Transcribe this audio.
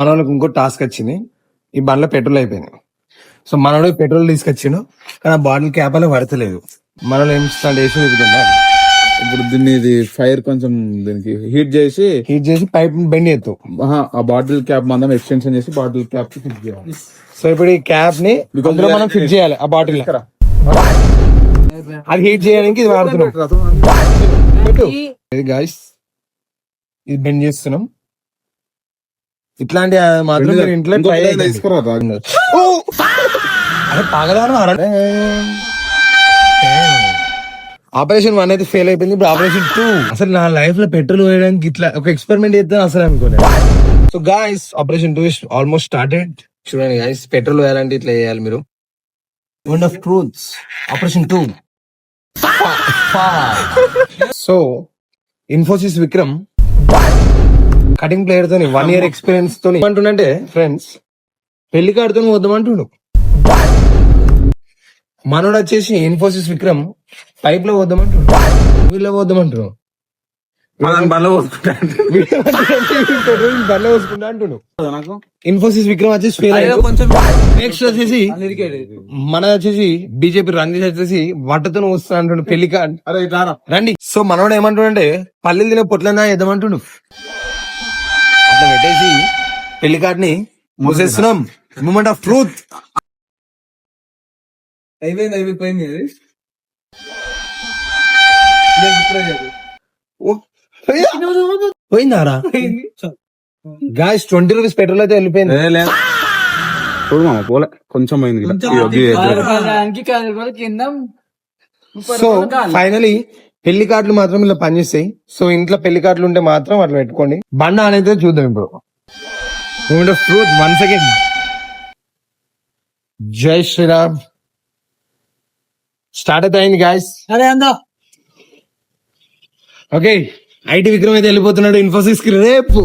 మన వాళ్ళకి ఇంకో టాస్క్ వచ్చింది. ఈ బండ్లో పెట్రోల్ అయిపోయింది. సో మనోడు పెట్రోల్ తీసుకొచ్చిండు, కానీ ఆ బాటిల్ క్యాప్ అలా పడతలేదు. మనలో ఏం స్టాండ్ వేసి దిగుతుందా ఇప్పుడు దీన్ని ఇది ఫైర్ కొంచెం దీనికి హీట్ చేసి పైప్ బెండ్ చేస్తావు. ఆ బాటిల్ క్యాప్ మనం ఎక్స్టెన్షన్ చేసి బాటిల్ క్యాప్ ఫిక్స్ చేయాలి. సో ఇప్పుడు ఈ క్యాప్ ని అందులో మనం ఫిక్స్ చేయాలి ఆ బాటిల్. అది హీట్ చేయడానికి ఇది వాడుతున్నాం. ఇది గాయ్స్, ఇది బెండ్ చేస్తున్నాం. ఇట్లాంటి మాత్రం మీరు ఇంట్లో ట్రై ఆపరేషన్ 1 అయితే ఫెయిల్ అయిపోయింది. ఇప్పుడు ఆపరేషన్ 2. అసలు నా లైఫ్ లో పెట్రోల్ వేయడానికి ఇట్లా ఒక ఎక్స్పెరిమెంట్ చేద్దాం అసలు అనుకోలేదు. So guys, operation 2 is almost started. చూడండి గాయ్స్, పెట్రోల్ వేయాలంటే ఇట్లా చేయాలి మీరు. One of truths, operation 2. So Infosys Vikram cutting player తోని 1 year ఎక్స్పీరియన్స్ తోని ఏమంటుండే ఫ్రెండ్స్, పెళ్లి కార్డుతో వద్దామంటుండు. మనోడు వచ్చేసి ఇన్ఫోసిస్ విక్రమ్ పైప్ లో వద్దామంటుండు, వీళ్ళు వద్దామంటున్నాడు, బండ్లో పోసుకుంటా అంటుండు. ఇన్ఫోసిస్ విక్రమ్ వచ్చేసి నెక్స్ట్ వచ్చేసి మన వచ్చేసి బీజేపీ రంజిత్ వచ్చేసి వట్టతో వస్తా అంటుండు పెళ్లి కార్డు రండి. సో మనోడు ఏమంటుండే, పల్లెలు తినే పొట్లన్నా ఎద్దామంటుండు. అట్లా పెట్టేసి పెళ్లి కార్డుని మూసేస్తున్నాం. మూమెంట్ ఆఫ్ ట్రూత్ అయిపోయింది. పోయిందారా గాయ్స్? 20 rupees పెట్రోల్ అయితే వెళ్ళిపోయింది. పోలే, కొంచెం సో ఫైనలీ పెళ్లి కార్డులు మాత్రం ఇలా పనిచేస్తాయి. సో ఇంట్లో పెళ్లి కార్డులు ఉంటే మాత్రం అట్లా పెట్టుకోండి. బండ అనేది చూద్దాం ఇప్పుడు. Moment of truth once again. జై శ్రీరామ్. స్టార్ట్ అయితే అయింది గాయస్. ఓకే, ఐటీ విక్రమ్ అయితే వెళ్ళిపోతున్నాడు ఇన్ఫోసిస్ కి రేపు.